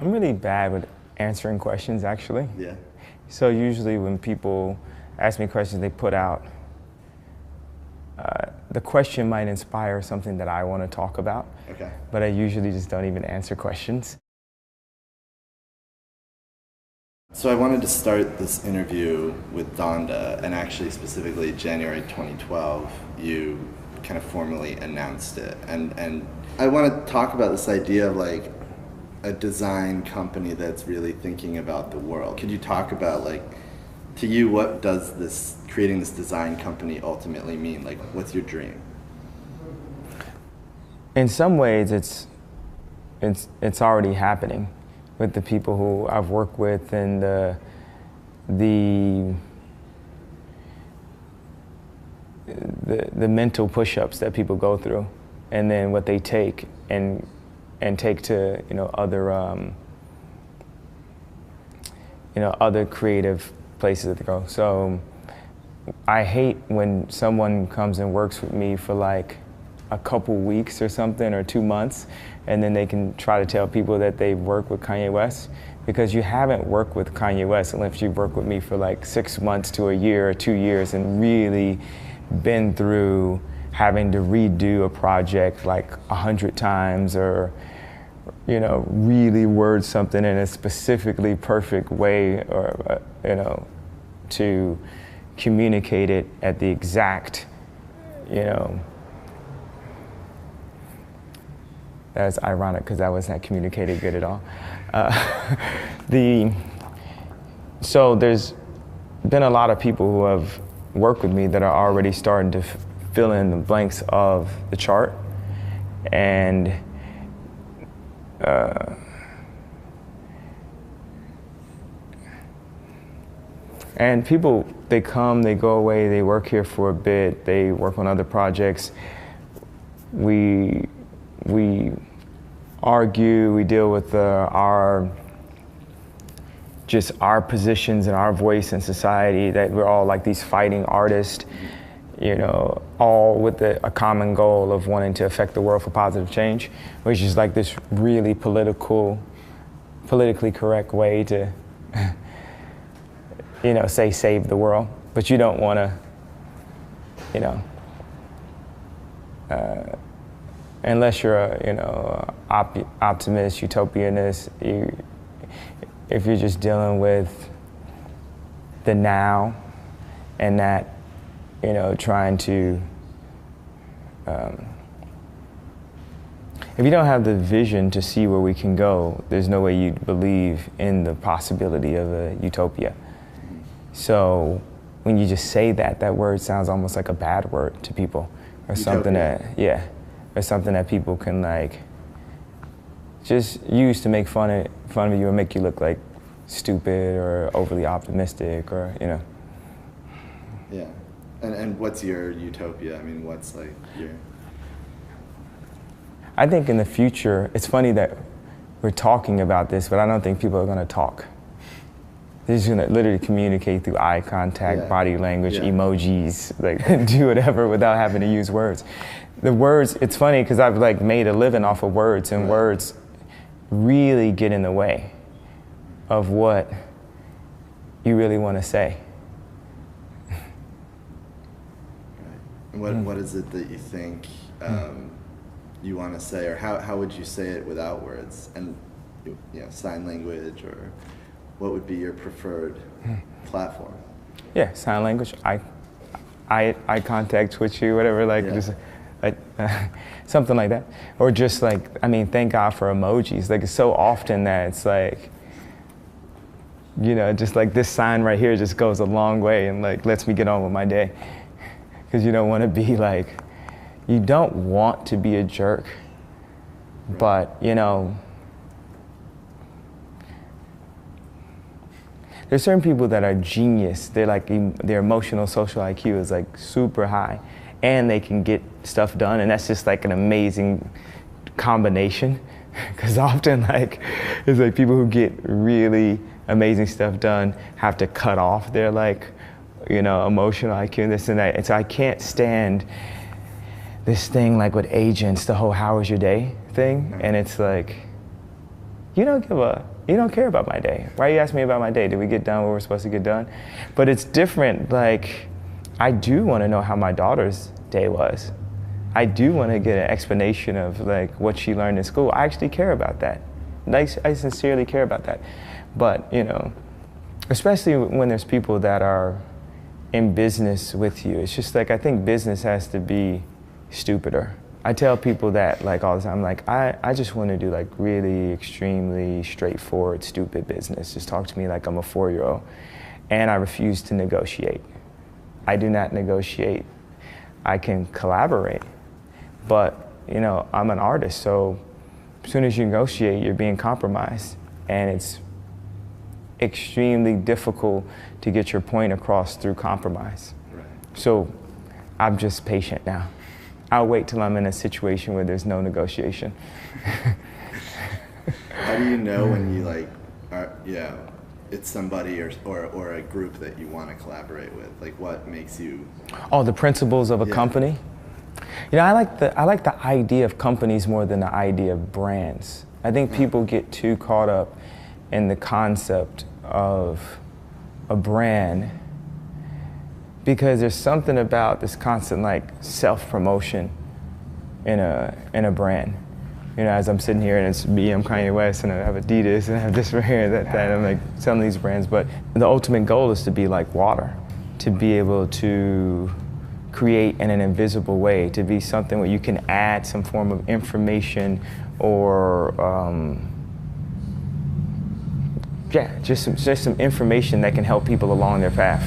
I'm really bad with answering questions, actually. Yeah. So usually when people ask me questions, they put out, the question might inspire something that I want to talk about. Okay. But I usually just don't even answer questions. So I wanted to start this interview with Donda, and actually specifically January 2012, you kind of formally announced it. And I want to talk about this idea of like a design company that's really thinking about the world. Could you talk about, like, to you, what does this creating this design company ultimately mean? Like, what's your dream? In some ways, it's already happening with the people who I've worked with, and the mental push-ups that people go through, and then what they take and take to other creative places that they go. So I hate when someone comes and works with me for like a couple weeks or something, or 2 months, and then they can try to tell people that they've worked with Kanye West, because you haven't worked with Kanye West unless you've worked with me for like 6 months to a year or 2 years and really been through having to redo a project like 100 times, or really word something in a specifically perfect way, or to communicate it at the exact, that's ironic because that was not communicated good at all. So there's been a lot of people who have worked with me that are already starting to fill in the blanks of the chart, and people, they come, they go away, they work here for a bit, they work on other projects. We argue, we deal with our positions and our voice in society, that we're all like these fighting artists, all with a common goal of wanting to affect the world for positive change, which is like this really politically correct way to say save the world, but you don't want to, unless you're a optimist, utopianist. If you're just dealing with the now, and that, trying to, if you don't have the vision to see where we can go, there's no way you'd believe in the possibility of a utopia. So when you just say that word sounds almost like a bad word to people, or something that, or something that people can like just use to make fun of you, or make you look like stupid or overly optimistic, or Yeah. And what's your utopia? I mean, what's like your... I think in the future, it's funny that we're talking about this, but I don't think people are going to talk. They're just going to literally communicate through eye contact, body language, emojis, like do whatever without having to use words. The words, it's funny because I've like made a living off of words, and words really get in the way of what you really want to say. And what is it that you think you want to say, or how would you say it without words? And sign language, or what would be your preferred platform? Yeah, sign language, eye contact with you, whatever, just something like that. Or just like, thank God for emojis. Like, it's so often that it's like, just like this sign right here just goes a long way and like lets me get on with my day. Because you don't want to be like, you don't want to be a jerk, but there's certain people that are genius. They're like, their emotional social IQ is like super high, and they can get stuff done, and that's just like an amazing combination. Because often it's like people who get really amazing stuff done have to cut off their emotional IQ and this and that. And so I can't stand this thing like with agents, the whole "how was your day" thing. And it's like, you don't care about my day. Why are you asking me about my day? Did we get done what we're supposed to get done? But it's different. Like, I do want to know how my daughter's day was. I do want to get an explanation of like what she learned in school. I actually care about that. I sincerely care about that. But, you know, especially when there's people that are in business with you, it's just like, I think business has to be stupider. I tell people that like all the time, like, I just want to do like really extremely straightforward, stupid business. Just talk to me like I'm a 4-year-old. And I refuse to negotiate. I do not negotiate. I can collaborate, but you know, I'm an artist, so as soon as you negotiate, you're being compromised, and it's extremely difficult to get your point across through compromise. Right. So I'm just patient now. I'll wait till I'm in a situation where there's no negotiation. How do you know when you like are, yeah, it's somebody or a group that you want to collaborate with? Like, what makes you? Oh, the principles of a company. You know, I like the idea of companies more than the idea of brands. I think people get too caught up in the concept of a brand because there's something about this constant like self-promotion in a brand. You know, as I'm sitting here and it's me, I'm Kanye West, and I have Adidas, and I have this right here, that, and I'm like selling these brands. But the ultimate goal is to be like water, to be able to create in an invisible way, to be something where you can add some form of information or, just some information that can help people along their path.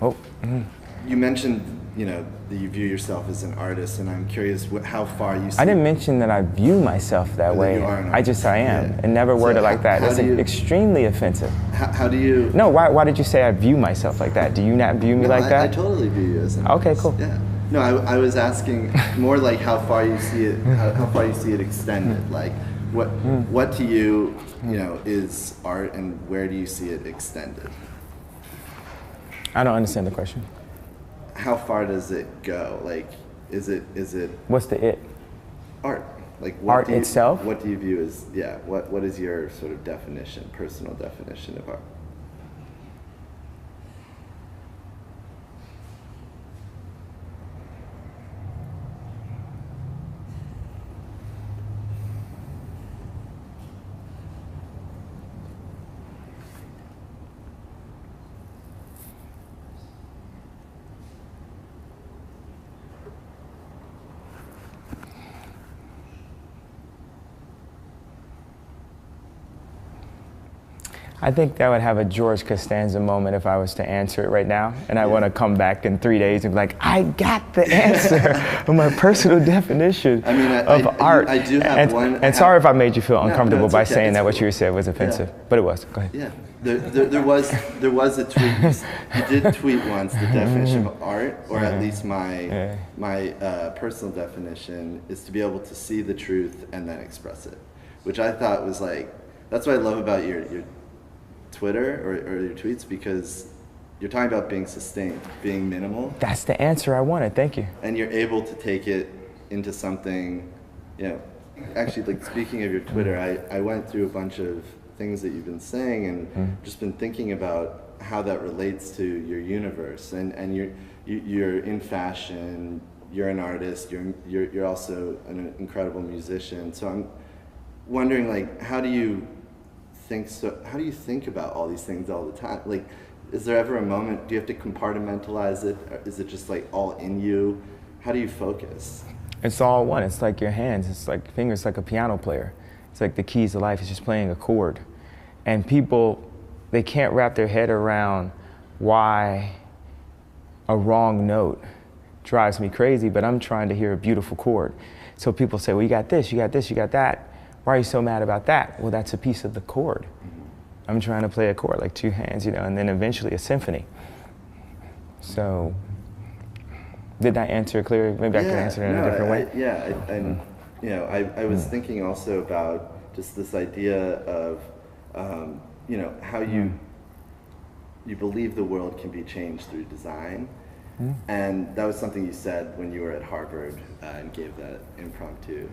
Oh. Mm-hmm. You mentioned, you know, that you view yourself as an artist, and I'm curious how far you see. I didn't mention that I view myself that way. You are an I artist. am, Yeah. and never worded like that. That's extremely offensive. How do you? No, why did you say I view myself like that? Do you not view me like that? I totally view you as an artist. Okay, cool. Yeah. No, I was asking more like how far you see it, how far you see it extended. Like, what to you, you know, is art, and where do you see it extended? I don't understand the question. How far does it go? Like, is it? What's the it? Art. Like art itself? What do you view as? Yeah. What is your sort of definition, personal definition of art? I think that would have a George Costanza moment if I was to answer it right now, and I want to come back in 3 days and be like, I got the answer of my personal definition of art. I do have one. And sorry if I made you feel uncomfortable by okay. saying that what you said was offensive, but it was. Go ahead. Yeah, there was a tweet. You did tweet once the definition of art, or at least my personal definition is to be able to see the truth and then express it, which I thought was like, that's what I love about your Twitter or your tweets, because you're talking about being sustained, being minimal. That's the answer I wanted, thank you. And you're able to take it into something, you know, actually, like, speaking of your Twitter, I went through a bunch of things that you've been saying and just been thinking about how that relates to your universe. And you're in fashion, you're an artist, you're also an incredible musician. So I'm wondering, like, how do you think about all these things all the time? Like, is there ever a moment, do you have to compartmentalize it? Or is it just like all in you? How do you focus? It's all one. It's like your hands. It's like fingers, like a piano player. It's like the keys to life is just playing a chord. And people, they can't wrap their head around why a wrong note drives me crazy, but I'm trying to hear a beautiful chord. So people say, well, you got this, you got this, you got that. Why are you so mad about that? Well, that's a piece of the chord. I'm trying to play a chord, like two hands, you know, and then eventually a symphony. So, did that answer clearly? Maybe I can answer it in a different way. And you know, I was thinking also about just this idea of, you know, how you believe the world can be changed through design, And that was something you said when you were at Harvard and gave that impromptu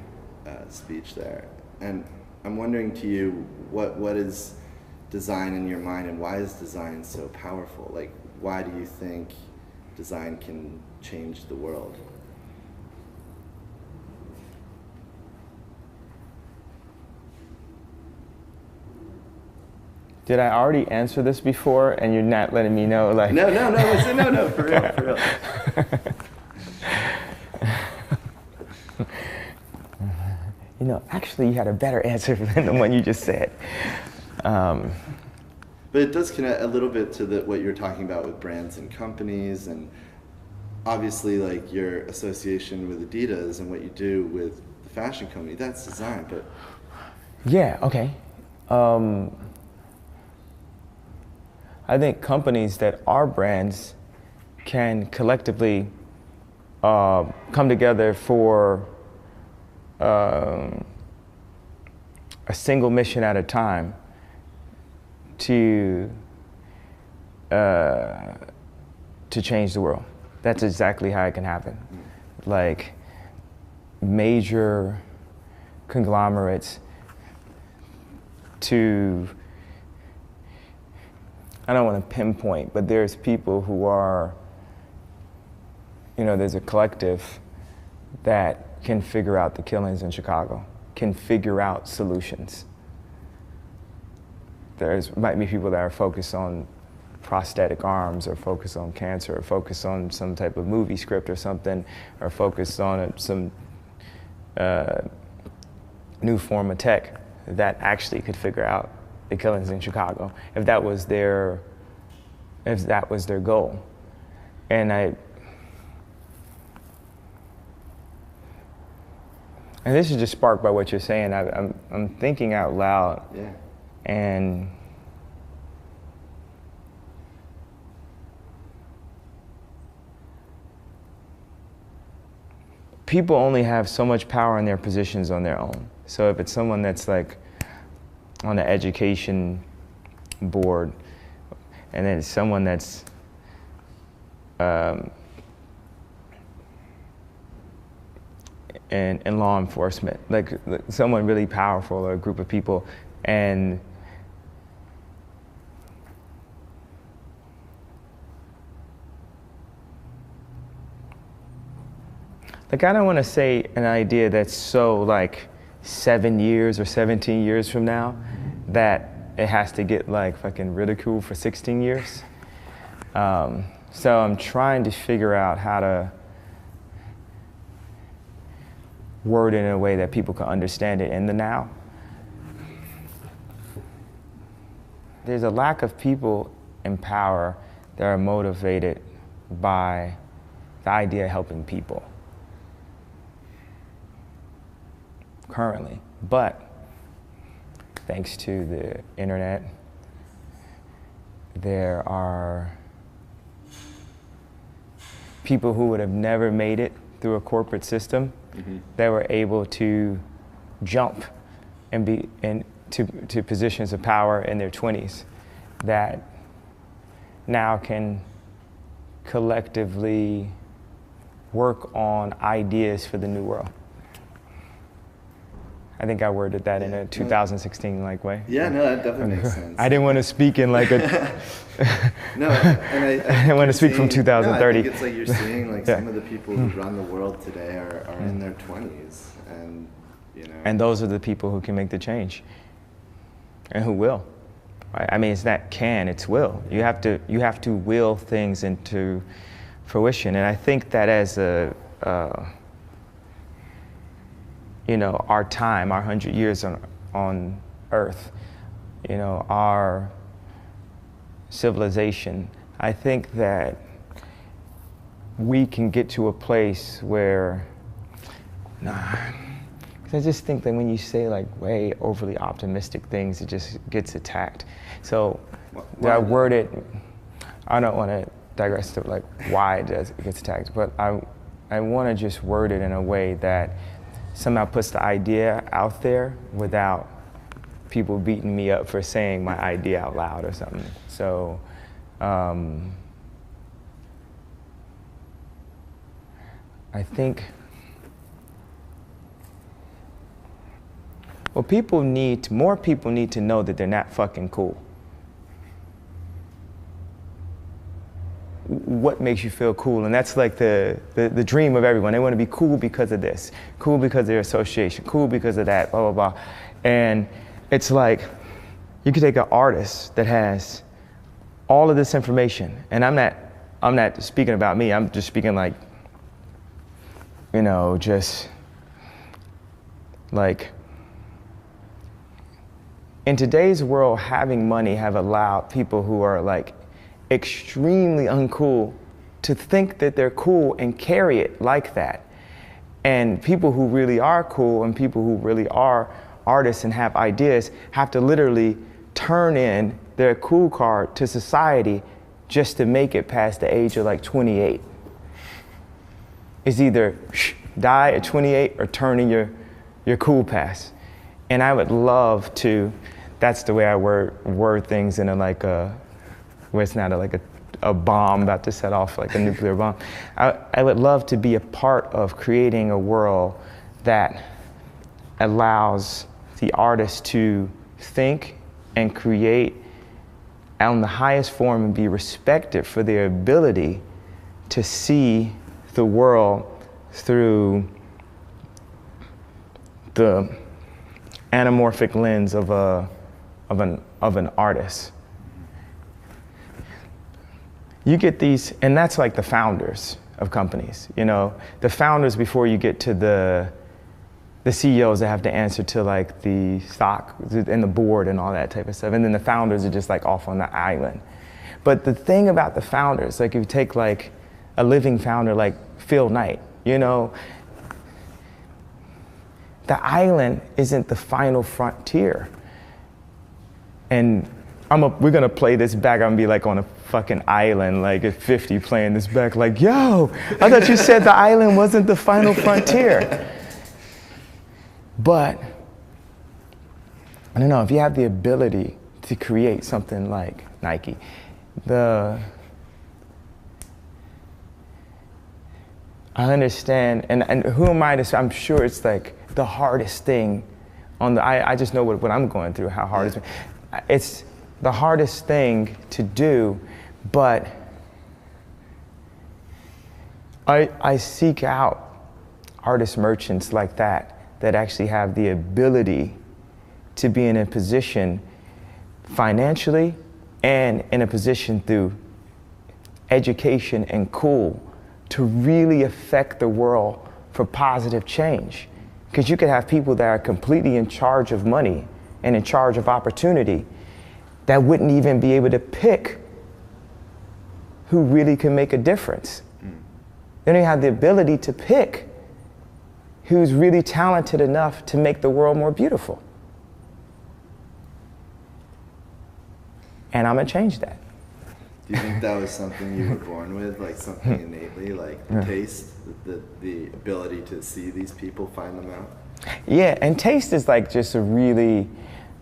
speech there. And I'm wondering to you, what is design in your mind, and why is design so powerful? Like, why do you think design can change the world? Did I already answer this before and you're not letting me know? Like No, for real. You know, actually you had a better answer than the one you just said. But it does connect a little bit to what you're talking about with brands and companies, and obviously like your association with Adidas and what you do with the fashion company, that's design, but... Yeah, okay. I think companies that are brands can collectively come together for a single mission at a time to change the world. That's exactly how it can happen. Like major conglomerates to, I don't want to pinpoint, but there's people who are, you know, there's a collective that can figure out the killings in Chicago, can figure out solutions. Might be people that are focused on prosthetic arms, or focused on cancer, or focused on some type of movie script or something, or focused on some new form of tech that actually could figure out the killings in Chicago, if that was their goal. And this is just sparked by what you're saying. I'm thinking out loud. Yeah. And people only have so much power in their positions on their own. So if it's someone that's like on the education board, and then it's someone that's in law enforcement, like someone really powerful, or a group of people, and like I don't want to say an idea that's so like 7 years or 17 years from now that it has to get like fucking ridiculed for 16 years. So I'm trying to figure out how to word it in a way that people can understand it in the now. There's a lack of people in power that are motivated by the idea of helping people currently. But thanks to the internet, there are people who would have never made it through a corporate system that were able to jump and be to positions of power in their 20s, that now can collectively work on ideas for the new world. I think I worded that in a 2016 like way. Yeah, no, that definitely makes sense. I didn't want to speak in like a no, and I didn't want to speak from 2030. No, I think it's like you're seeing like some of the people who run the world today are in their 20s, and you know. And those are the people who can make the change, and who will. Right? I mean, it's not can, it's will. You have to will things into fruition, and I think that as you know, our time, our 100 years on Earth, you know, our civilization, I think that we can get to a place where, because I just think that when you say like way overly optimistic things, it just gets attacked. So I word it, I don't want to digress to like why it gets attacked, but I want to just word it in a way that somehow puts the idea out there without people beating me up for saying my idea out loud or something. So I think, well, more people need to know that they're not fucking cool. What makes you feel cool? And that's like the dream of everyone. They want to be cool because of this, cool because of their association, cool because of that, blah, blah, blah. And it's like, you could take an artist that has all of this information, and I'm not speaking about me, I'm just speaking like, you know, just like, in today's world, having money have allowed people who are like extremely uncool to think that they're cool and carry it like that. And people who really are cool and people who really are artists and have ideas have to literally turn in their cool card to society just to make it past the age of like 28. It's either die at 28 or turn in your cool pass. And I would love to, that's the way I word things in a like a, where it's not like a bomb about to set off, like a nuclear bomb. I would love to be a part of creating a world that allows the artist to think and create on the highest form and be respected for their ability to see the world through the anamorphic lens of an artist. You get these, and that's like the founders of companies. You know, the founders before you get to the CEOs that have to answer to like the stock and the board and all that type of stuff. And then the founders are just like off on the island. But the thing about the founders, like if you take like a living founder like Phil Knight, you know, the island isn't the final frontier. And we're gonna play this back. I'm gonna be like on a fucking island, like at 50 playing this back, like, yo, I thought you said the island wasn't the final frontier. But, I don't know, if you have the ability to create something like Nike, I understand, and who am I to say, I'm sure it's like the hardest thing I just know what I'm going through, how hard it's the hardest thing to do, but I seek out artist merchants like that actually have the ability to be in a position financially and in a position through education and cool to really affect the world for positive change. Because you could have people that are completely in charge of money and in charge of opportunity that wouldn't even be able to pick who really can make a difference. They don't have the ability to pick who's really talented enough to make the world more beautiful. And I'm gonna change that. Do you think that was something you were born with, like something innately, like the taste, the ability to see these people, find them out? Yeah, and taste is like just a really,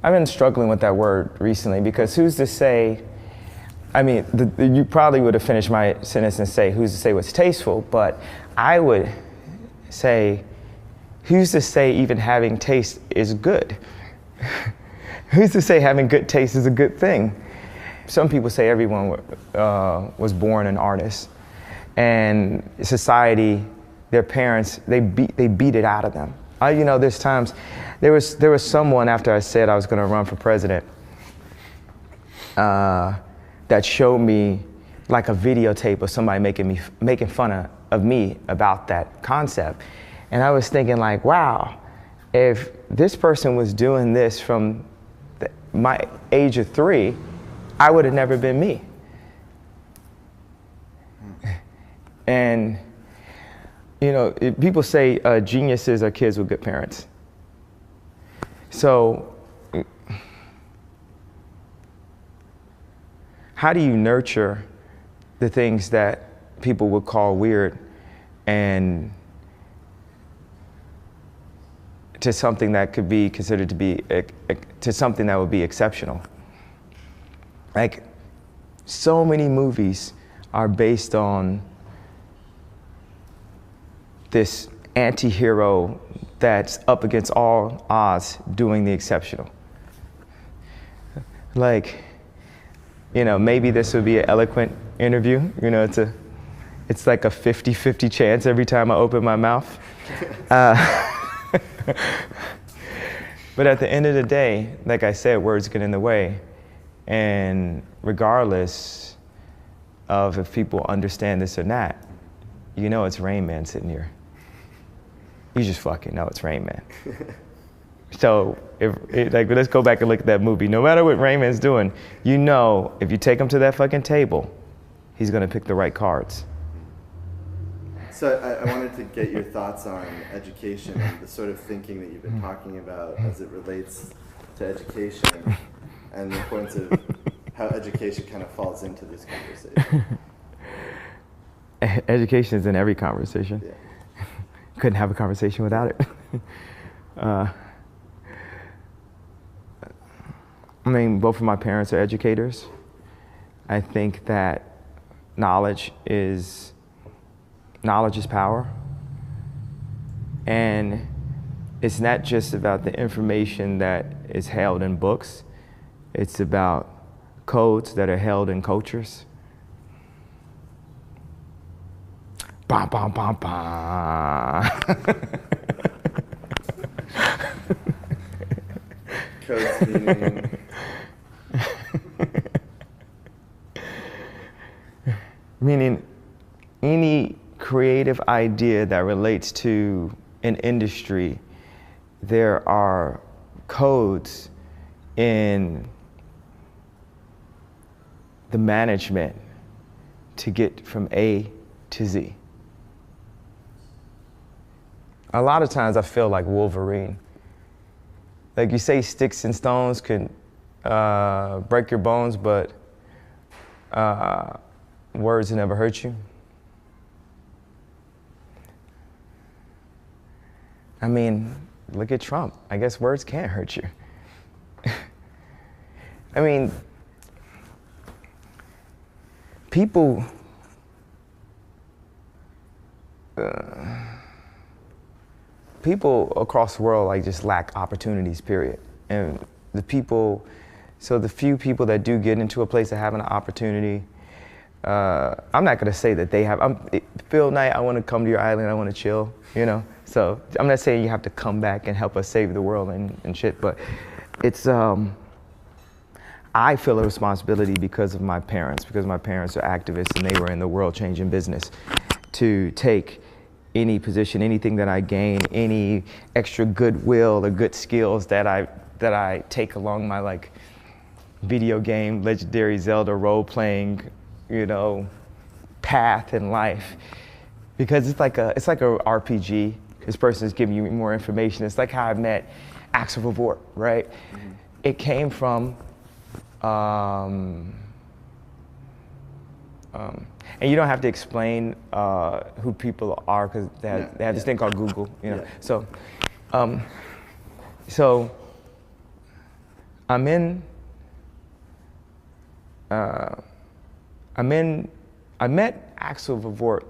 I've been struggling with that word recently because who's to say, I mean, you probably would have finished my sentence and say, who's to say what's tasteful, but I would say, who's to say even having taste is good? Who's to say having good taste is a good thing? Some people say everyone was born an artist, and society, their parents, they beat it out of them. You know, there's times, there was someone after I said I was going to run for president that showed me like a videotape of somebody making fun of me about that concept. And I was thinking like, wow, if this person was doing this from my age of 3, I would have never been me. And, you know, people say geniuses are kids with good parents. So, how do you nurture the things that people would call weird and to something that could be considered to be, to something that would be exceptional? Like, so many movies are based on this anti-hero that's up against all odds doing the exceptional. Like, you know, maybe this would be an eloquent interview. You know, it's like a 50-50 chance every time I open my mouth. But at the end of the day, like I said, words get in the way. And regardless of if people understand this or not, you know it's Rain Man sitting here. You just fucking know it's Rain Man. So, like, let's go back and look at that movie. No matter what Rain Man's doing, you know if you take him to that fucking table, he's gonna pick the right cards. So I wanted to get your thoughts on education and the sort of thinking that you've been talking about as it relates to education and the importance of how education kind of falls into this conversation. Education is in every conversation. Yeah. Couldn't have a conversation without it. I mean, both of my parents are educators. I think that knowledge is power. And it's not just about the information that is held in books. It's about codes that are held in cultures. Bam, bam, bam, bam. Codes meaning? Meaning any creative idea that relates to an industry, there are codes in the management to get from A to Z. A lot of times I feel like Wolverine. Like you say, sticks and stones can break your bones, but words never hurt you. I mean, look at Trump. I guess words can't hurt you. I mean, people across the world like just lack opportunities, period. And the few people that do get into a place of having an opportunity, I'm not gonna say that they have. Phil Knight, I want to come to your island. I want to chill. You know. So I'm not saying you have to come back and help us save the world and shit. But it's I feel a responsibility because of my parents. Because my parents are activists and they were in the world-changing business, to take any position, anything that I gain, any extra goodwill or good skills that I take along my like video game, legendary Zelda role-playing, you know, path in life, because it's like a RPG. This person is giving you more information. It's like how I met Axel Vervoort, right? Mm-hmm. It came from, and you don't have to explain who people are because they have this thing called Google, you know. Yeah. So I met Axel Vervoort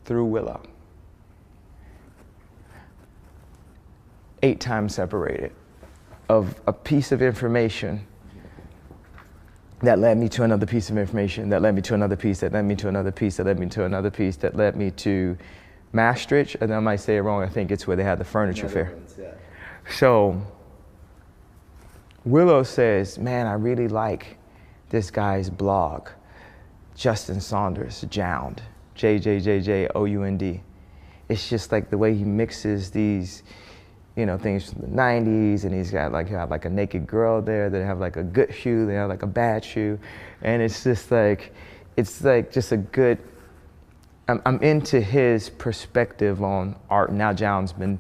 through Willow. 8 times separated, of a piece of information that led me to another piece of information, that led me to another piece, that led me to another piece, that led me to another piece, that led me to Maastricht, and I might say it wrong, I think it's where they had the furniture fair. Yeah. So Willow says, man, I really like this guy's blog, Justin Saunders, Jound, J-J-J-J-O-U-N-D. It's just like the way he mixes these, you know, things from the 90s, and he's got like a naked girl there, they have like a good shoe, they have like a bad shoe, and it's like just a good, I'm into his perspective on art. Now Jound's been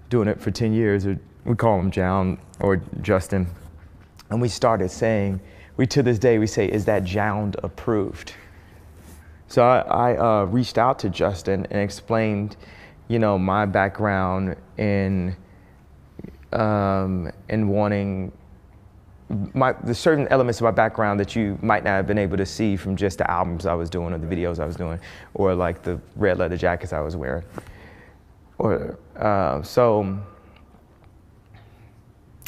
doing it for 10 years, or we call him Jound or Justin, and we started saying, to this day we say, is that Jound approved? So I reached out to Justin and explained, you know, my background in wanting the certain elements of my background that you might not have been able to see from just the albums I was doing or the videos I was doing or like the red leather jackets I was wearing. or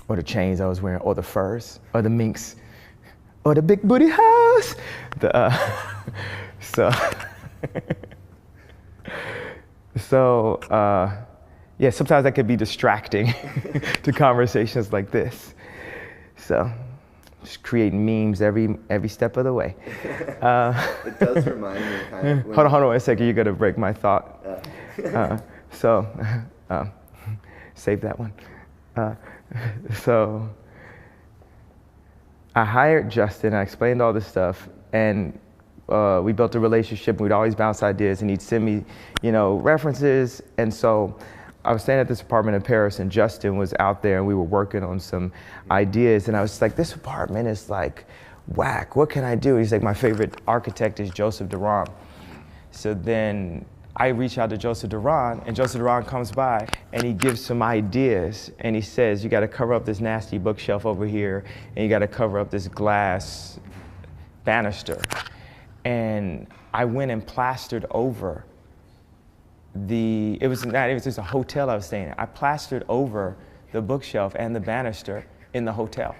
or the chains I was wearing, or the furs, or the minks, or the big booty house. Yeah, sometimes that could be distracting to conversations like this. So, just creating memes every step of the way. It does remind me kind of. Hold on a second. You're gonna break my thought. Save that one. So I hired Justin. I explained all this stuff, and we built a relationship. We'd always bounce ideas, and he'd send me, references. And so I was staying at this apartment in Paris, and Justin was out there, and we were working on some ideas. And I was like, this apartment is like whack. What can I do? He's like, my favorite architect is Joseph Duran. So then I reach out to Joseph Duran, and Joseph Duran comes by, and he gives some ideas, and he says, you got to cover up this nasty bookshelf over here, and you got to cover up this glass banister. And I went and plastered over it was just a hotel I was staying at. I plastered over the bookshelf and the banister in the hotel.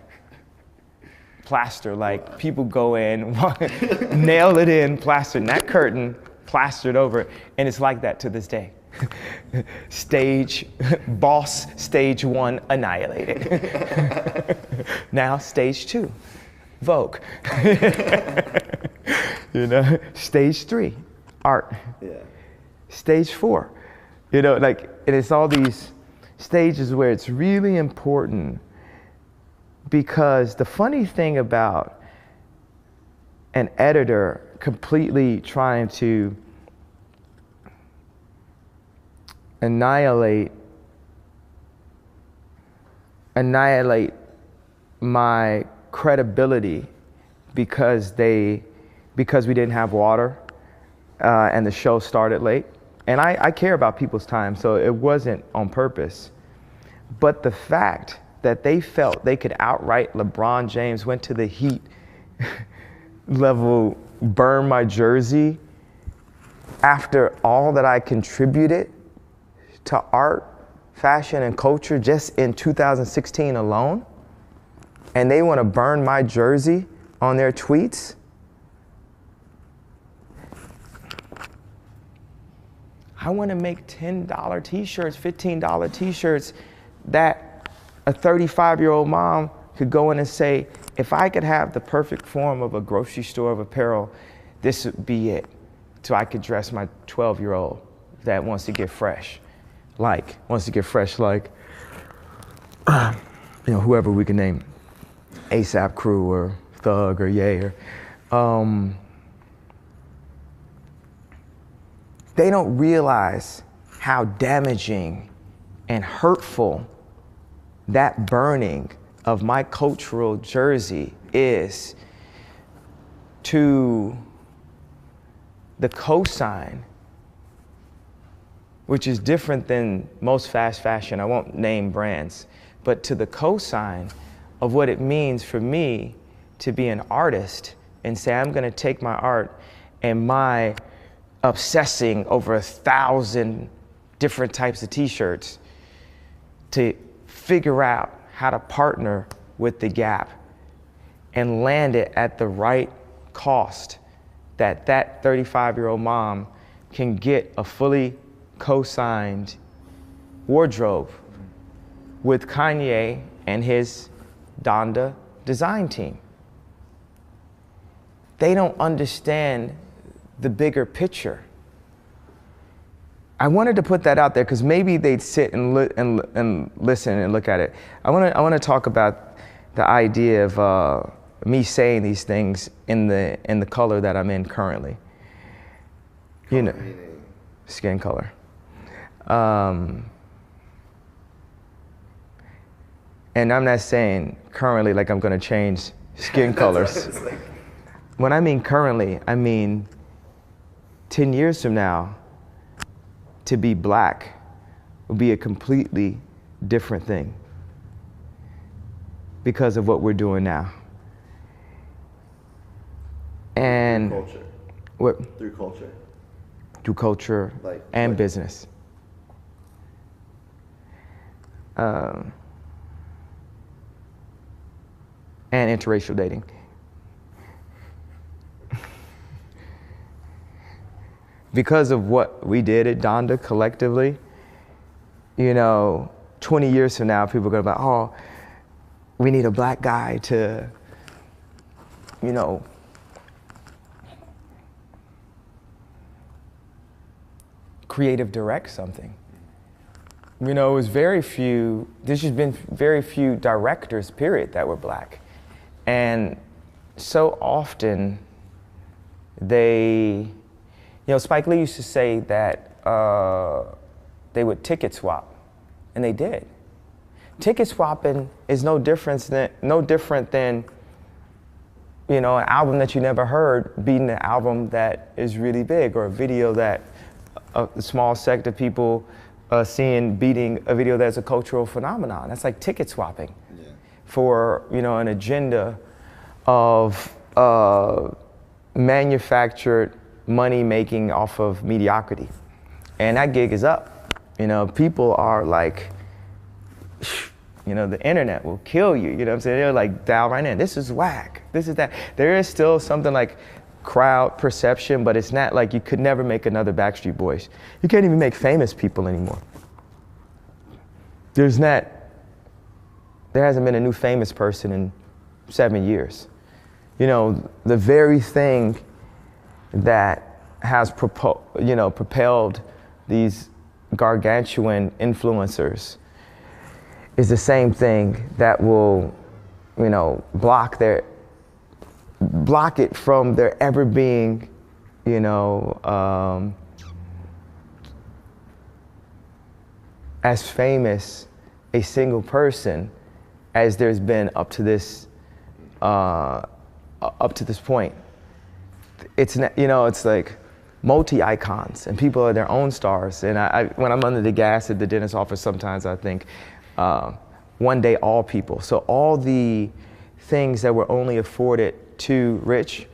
Plaster, like people go in, nail it in, plaster, and that curtain plastered over it, and it's like that to this day. Boss stage 1 annihilated. Now stage 2, Vogue. Stage 3, art. Yeah. Stage 4, and it's all these stages where it's really important, because the funny thing about an editor completely trying to annihilate my credibility because we didn't have water and the show started late. And I care about people's time, so it wasn't on purpose. But the fact that they felt they could outright LeBron James, went to the Heat level, burn my jersey after all that I contributed to art, fashion, and culture just in 2016 alone, and they want to burn my jersey on their tweets. I want to make $10 t-shirts, $15 t-shirts that a 35-year-old mom could go in and say, if I could have the perfect form of a grocery store of apparel, this would be it. So I could dress my 12-year-old that wants to get fresh, whoever we can name, ASAP Crew or Thug or Ye or, they don't realize how damaging and hurtful that burning of my cultural jersey is to the cosign, which is different than most fast fashion. I won't name brands, but to the cosign of what it means for me to be an artist and say, I'm gonna take my art and my obsessing over 1,000 different types of t-shirts to figure out how to partner with the Gap and land it at the right cost that 35-year-old mom can get a fully co-signed wardrobe with Kanye and his Donda design team. They don't understand the bigger picture. I wanted to put that out there because maybe they'd sit and listen and look at it. I want to talk about the idea of me saying these things in the color that I'm in currently. Skin color. And I'm not saying currently like I'm going to change skin colors. When I mean currently, I mean 10 years from now, to be black will be a completely different thing because of what we're doing now. And through culture. What? Through culture. Through culture and business. and interracial dating. Because of what we did at Donda collectively, 20 years from now, people are gonna be like, oh, we need a black guy to, creative direct something. It was there's just been very few directors, period, that were black. And so often Spike Lee used to say that they would ticket swap, and they did. Ticket swapping is no different than an album that you never heard beating an album that is really big, or a video that a small sect of people seeing beating a video that's a cultural phenomenon. That's like ticket swapping for an agenda of manufactured money making off of mediocrity. And that gig is up. People are like, the internet will kill you. What I'm saying? They're like down right now. This is whack. This is that. There is still something like crowd perception, but it's not like you could never make another Backstreet Boys. You can't even make famous people anymore. There hasn't been a new famous person in 7 years. The very thing that has propelled these gargantuan influencers is the same thing that will, block it from there ever being, as famous a single person as there's been up to this point. It's it's like multi-icons, and people are their own stars. And I when I'm under the gas at the dentist's office, sometimes I think, one day all people. So all the things that were only afforded to rich,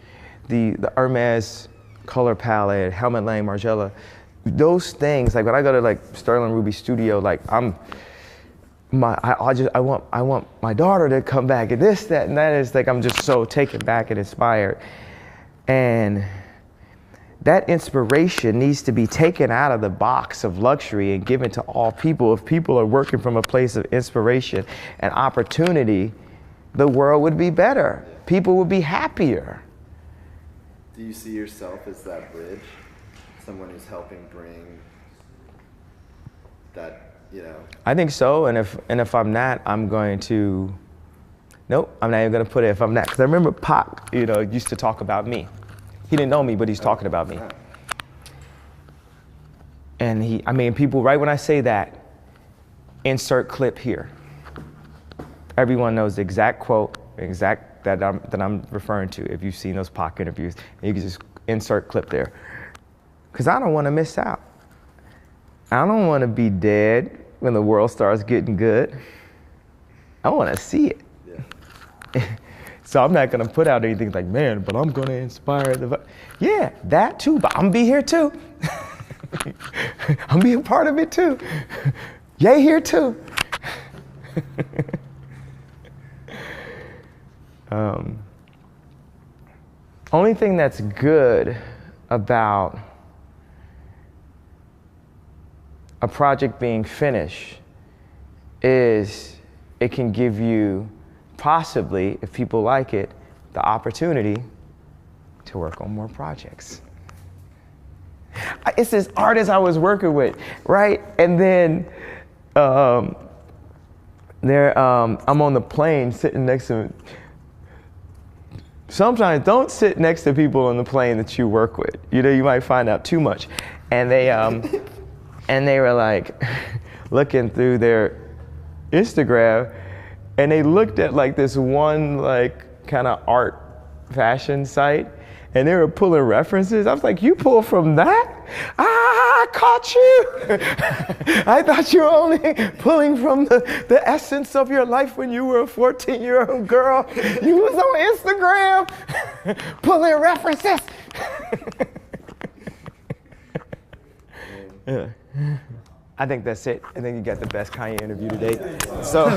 the Hermes color palette, Helmut Lang, Margiela, those things, like when I go to like Sterling Ruby's studio, like I want my daughter to come back, and this, that, and that. Is like I'm just so taken back and inspired. And that inspiration needs to be taken out of the box of luxury and given to all people. If people are working from a place of inspiration and opportunity, the world would be better. People would be happier. Do you see yourself as that bridge? Someone who's helping bring that, I think so, and if I'm not, I'm going to, nope, I'm not even going to put it if I'm not. Because I remember Pac, used to talk about me. He didn't know me, but he's talking about me. And people, right when I say that, insert clip here. Everyone knows the exact quote, that I'm referring to. If you've seen those Pac interviews, you can just insert clip there. Because I don't want to miss out. I don't want to be dead when the world starts getting good. I want to see it. Yeah. So I'm not going to put out anything like, man, but I'm going to inspire yeah, that too, but I'm going to be here too. I'm being part of it too. Yay, here too. Only thing that's good about a project being finished is it can give you, possibly, if people like it, the opportunity to work on more projects. It's this artist I was working with, right? And then I'm on the plane sitting next to him. Sometimes don't sit next to people on the plane that you work with. You might find out too much. And they were like looking through their Instagram, and they looked at like this one like kind of art fashion site, and they were pulling references. I was like, you pull from that? I caught you. I thought you were only pulling from the essence of your life when you were a 14-year-old girl. You was on Instagram pulling references. Yeah. I think that's it. I think you got the best Kanye interview to date. So.